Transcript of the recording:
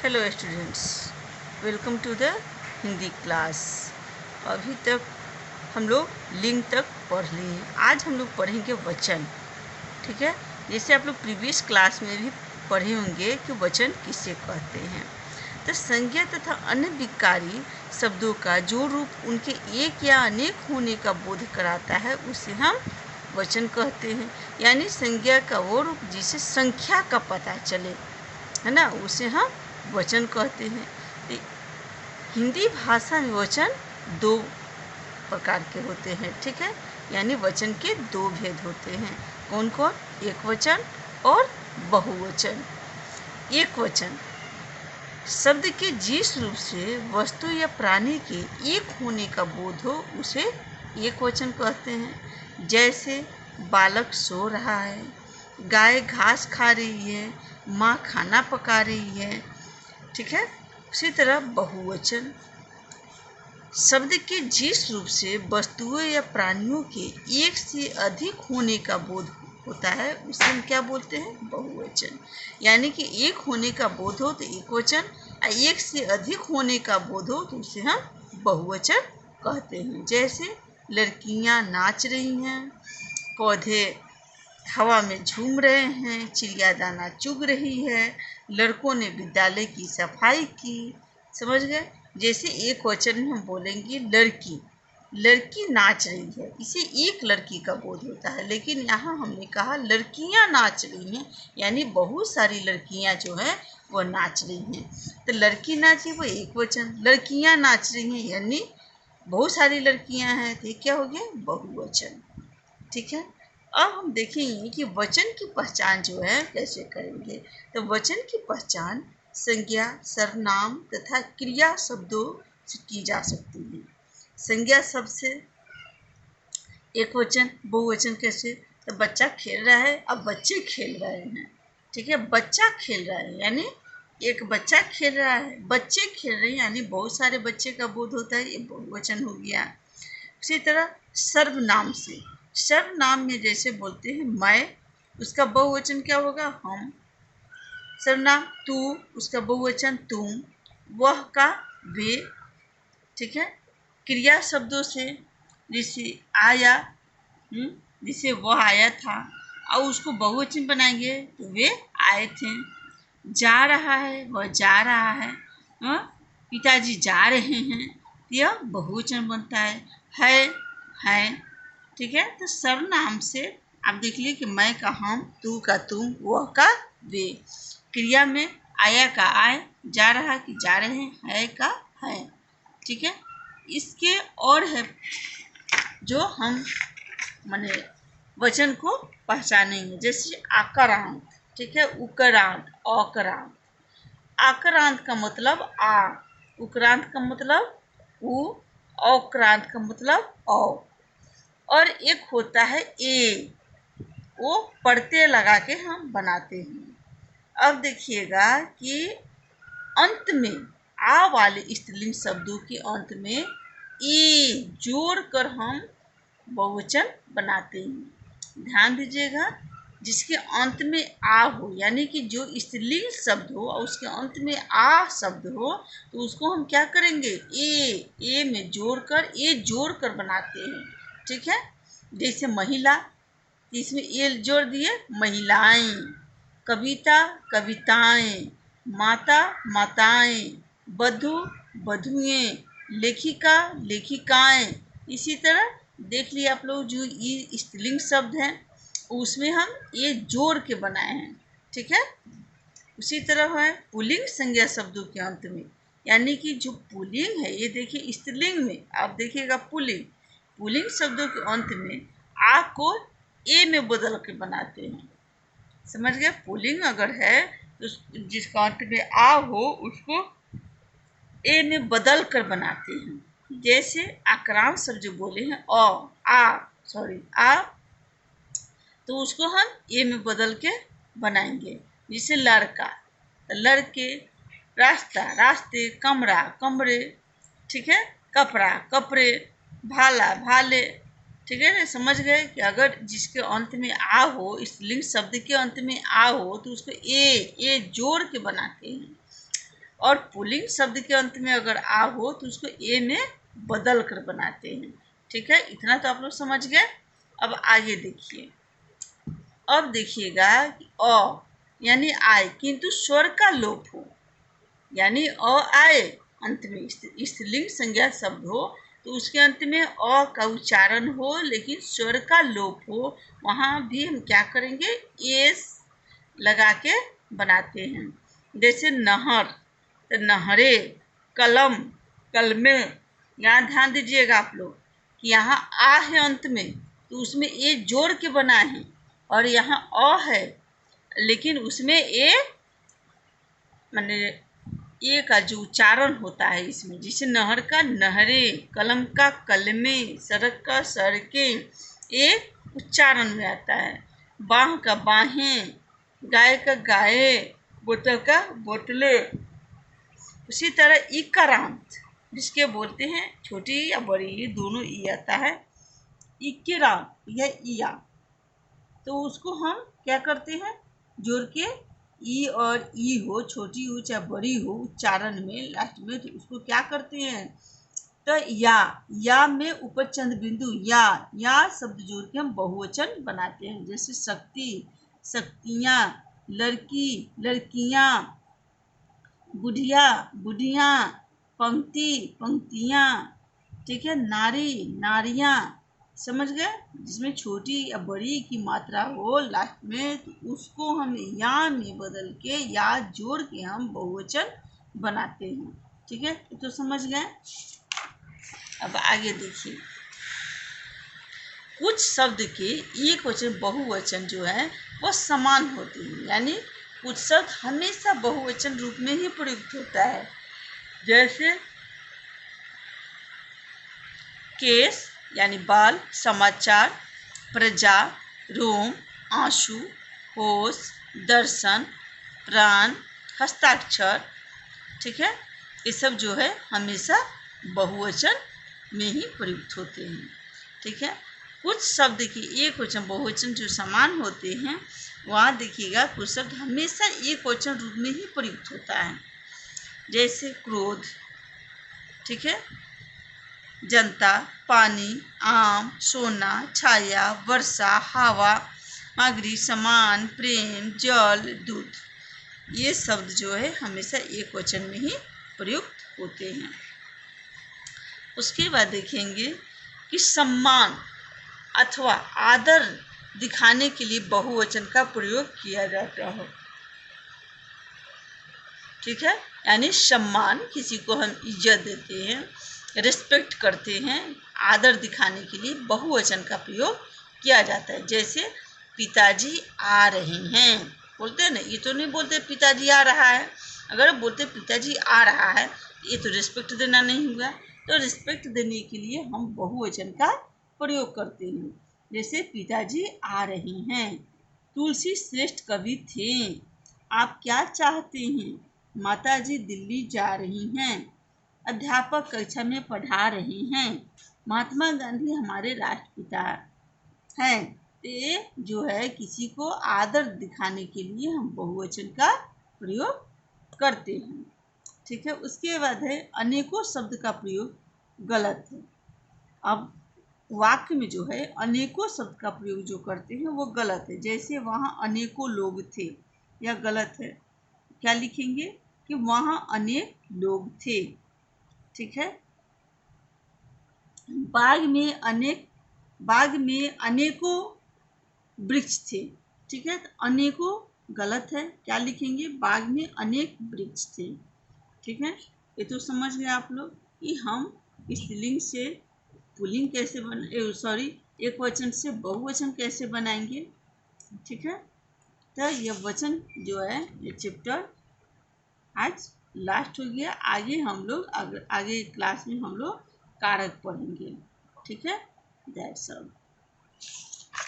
Hello students, welcome to the Hindi class. अभी तक हम लोग लिंग तक पढ़ लिए हैं। आज हम लोग पढ़ेंगे वचन। ठीक है, जैसे आप लोग प्रीवियस क्लास में भी पढ़े होंगे कि वचन किसे कहते हैं। तो संज्ञा तथा अन्य विकारी शब्दों का जो रूप उनके एक या अनेक होने का बोध कराता है उसे हम वचन कहते हैं। यानी संज्ञा का वो रूप जिसे संख्या का पता चले, है ना, उसे हम वचन कहते हैं। तो हिंदी भाषा में वचन दो प्रकार के होते हैं। ठीक है, यानी वचन के दो भेद होते हैं। कौन कौन? एक वचन और बहुवचन। एक वचन शब्द के जिस रूप से वस्तु या प्राणी के एक होने का बोध हो उसे एक वचन कहते हैं। जैसे बालक सो रहा है, गाय घास खा रही है, माँ खाना पका रही है। ठीक है, उसी तरह बहुवचन शब्द के जिस रूप से वस्तुओं या प्राणियों के एक से अधिक होने का बोध होता है उसे हम क्या बोलते हैं? बहुवचन। यानी कि एक होने का बोध हो तो एक वचन, और एक से अधिक होने का बोध हो तो उसे हम बहुवचन कहते हैं। जैसे लड़कियां नाच रही हैं, पौधे हवा में झूम रहे हैं, चिड़िया दाना चुग रही है, लड़कों ने विद्यालय की सफाई की। समझ गए? जैसे एक वचन में हम बोलेंगे लड़की, लड़की नाच रही है, इसे एक लड़की का बोध होता है। लेकिन यहाँ हमने कहा लड़कियाँ नाच रही हैं, यानी बहुत सारी लड़कियाँ जो हैं वो नाच रही हैं। तो लड़की नाची वो एक वचन, लड़कियाँ नाच रही हैं यानी बहुत सारी लड़कियाँ हैं, तो ये क्या हो गया? बहुवचन। ठीक है, अब हम देखेंगे कि वचन की पहचान जो है कैसे करेंगे। तो वचन की पहचान संज्ञा, सर्वनाम तथा क्रिया शब्दों से की जा सकती है। संज्ञा शब्द से एक वचन, बहुवचन कैसे? तो बच्चा खेल रहा है, अब बच्चे खेल रहे हैं। ठीक है, बच्चा खेल रहा है यानी एक बच्चा खेल रहा है, बच्चे खेल रहे हैं यानी बहुत सारे बच्चे का बोध होता है, ये बहुवचन हो गया। उसी तरह सर्वनाम से, सर्वनाम में जैसे बोलते हैं मैं, उसका बहुवचन क्या होगा? हम। सर्वनाम तू, उसका बहुवचन तुम। वह का वे। ठीक है, क्रिया शब्दों से जैसे आया, जैसे वह आया था, और उसको बहुवचन बनाएंगे तो वे आए थे। जा रहा है, वह जा रहा है, पिताजी जा रहे हैं, यह बहुवचन बनता है। ठीक है, तो सर्वनाम से आप देख लीजिए कि मैं का हम, तू का तुम, वह का वे। क्रिया में आया का आए, जा रहा कि जा रहे हैं, है का है। ठीक है, इसके और है जो हम माने वचन को पहचानेंगे, जैसे आकारांत। ठीक है, उकारांत, औकारांत। आकारांत का मतलब आ, उकारांत का मतलब उ, औकारांत का मतलब औ। और एक होता है ए, वो पड़ते लगा के हम बनाते हैं। अब देखिएगा कि अंत में आ वाले स्त्रीलिंग शब्दों के अंत में ए जोड़ कर हम बहुवचन बनाते हैं। ध्यान दीजिएगा, जिसके अंत में आ हो, यानी कि जो स्त्रीलिंग शब्द हो और उसके अंत में आ शब्द हो, तो उसको हम क्या करेंगे? ए में जोड़ कर बनाते हैं। ठीक है, जैसे महिला, इसमें ए जोड़ दिए महिलाएं, कविता कविताएं, माता माताएं, बधू बधुएं, लेखिका लेखिकाएं। इसी तरह देख लिए आप लोग जो ये स्त्रीलिंग शब्द हैं उसमें हम ये जोड़ के बनाए हैं। ठीक है, उसी तरह है पुल्लिंग संज्ञा शब्दों के अंत में, यानी कि जो पुल्लिंग है, ये देखिए स्त्रीलिंग में आप देखिएगा पुल्लिंग शब्दों के अंत में आ को ए में बदल के बनाते हैं। समझ गए? पुल्लिंग अगर है तो जिसका अंत में आ हो उसको ए में बदल कर बनाते हैं। जैसे आक्रांत शब्द जो बोले हैं आ, तो उसको हम ए में बदल के बनाएंगे। जैसे लड़का, लड़के, रास्ता रास्ते, कमरा कमरे। ठीक है, कपड़ा कपड़े, भाला भाले। ठीक है ना, समझ गए कि अगर जिसके अंत में आ हो, स्त्रीलिंग शब्द के अंत में आ हो, तो उसको ए जोड़ के बनाते हैं। और पुल्लिंग शब्द के अंत में अगर आ हो तो उसको ए में बदल कर बनाते हैं। ठीक है, इतना तो आप लोग समझ गए। अब आगे देखिए, अब देखिएगा कि अ यानी आए किंतु स्वर का लोप हो, यानी अ आए अंत में स्त्रीलिंग संज्ञा शब्द हो तो उसके अंत में अ का उच्चारण हो लेकिन स्वर का लोप हो, वहाँ भी हम क्या करेंगे, एस लगा के बनाते हैं। जैसे नहर तो नहरे, कलम कलमे। यहाँ ध्यान दीजिएगा आप लोग कि यहाँ आ है अंत में तो उसमें ए जोड़ के बना है, और यहाँ अ है लेकिन उसमें ए माने ए का जो उच्चारण होता है इसमें, जैसे नहर का नहरे, कलम का कलमे, सड़क का सड़के, ए उच्चारण में आता है। बाह का बाहें, गाय का गाये, बोतल का बोतले। उसी तरह इकारांत जिसके बोलते हैं छोटी या बड़ी, ये दोनों ई आता है। इक्रांत यह इया, तो उसको हम क्या करते हैं, जोड़ के ई और ई हो, छोटी हो चाहे बड़ी हो उच्चारण में लास्ट में, तो उसको क्या करते हैं, तो या में ऊपर चंद बिंदु या शब्द जोड़ के हम बहुवचन बनाते हैं। जैसे शक्ति शक्तियाँ, लड़की लड़कियाँ, बुढ़िया बुढ़ियाँ, पंक्ति पंक्तियाँ। ठीक है, नारी नारियाँ, समझ गए, जिसमें छोटी या बड़ी की मात्रा हो लास्ट में तो उसको हम या में बदल के या जोड़ के हम बहुवचन बनाते हैं। ठीक है, तो समझ गए। अब आगे देखिए, कुछ शब्द के एक वचन बहुवचन जो है वो समान होते हैं, यानी कुछ शब्द हमेशा बहुवचन रूप में ही प्रयुक्त होता है। जैसे केस यानी बाल, समाचार, प्रजा, रोम, आंसू, होश, दर्शन, प्राण, हस्ताक्षर। ठीक है, ये सब जो है हमेशा बहुवचन में ही प्रयुक्त होते हैं। ठीक है, कुछ शब्द की एक वचन बहुवचन जो समान होते हैं, वहाँ देखिएगा कुछ शब्द हमेशा एक वचन रूप में ही प्रयुक्त होता है। जैसे क्रोध, ठीक है, जनता, पानी, आम, सोना, छाया, वर्षा, हवा, सामग्री, सामान, प्रेम, जल, दूध। ये शब्द जो है हमेशा एक वचन में ही प्रयुक्त होते हैं। उसके बाद देखेंगे कि सम्मान अथवा आदर दिखाने के लिए बहुवचन का प्रयोग किया जाता है। ठीक है, यानी सम्मान, किसी को हम इज्जत देते हैं, रिस्पेक्ट करते हैं, आदर दिखाने के लिए बहुवचन का प्रयोग किया जाता है। जैसे पिताजी आ रहे हैं, बोलते हैं ना, ये तो नहीं बोलते पिताजी आ रहा है। अगर बोलते पिताजी आ रहा है तो ये तो रिस्पेक्ट देना नहीं हुआ, तो रिस्पेक्ट देने के लिए हम बहुवचन का प्रयोग करते हैं। जैसे पिताजी आ रहे हैं। तुलसी श्रेष्ठ कवि थे। आप क्या चाहते हैं? माताजी दिल्ली जा रही हैं। अध्यापक कक्षा में पढ़ा रहे हैं। महात्मा गांधी हमारे राष्ट्रपिता हैं। ये जो है किसी को आदर दिखाने के लिए हम बहुवचन का प्रयोग करते हैं। ठीक है, उसके बाद है अनेकों शब्द का प्रयोग गलत है। अब वाक्य में जो है अनेकों शब्द का प्रयोग जो करते हैं वो गलत है। जैसे वहाँ अनेकों लोग थे, यह गलत है। क्या लिखेंगे कि वहाँ अनेक लोग थे। ठीक है, बाग में अनेकों वृक्ष थे। ठीक है, तो अनेकों गलत है। क्या लिखेंगे, बाग में अनेक वृक्ष थे। ठीक है, ये तो समझ गए आप लोग कि हम स्त्रीलिंग से पुल्लिंग कैसे एक वचन से बहुवचन कैसे बनाएंगे। ठीक है, तो यह वचन जो है ये चैप्टर आज लास्ट हो गया। आगे हम लोग आगे क्लास में हम लोग कारक पढ़ेंगे। ठीक है, दैट्स ऑल।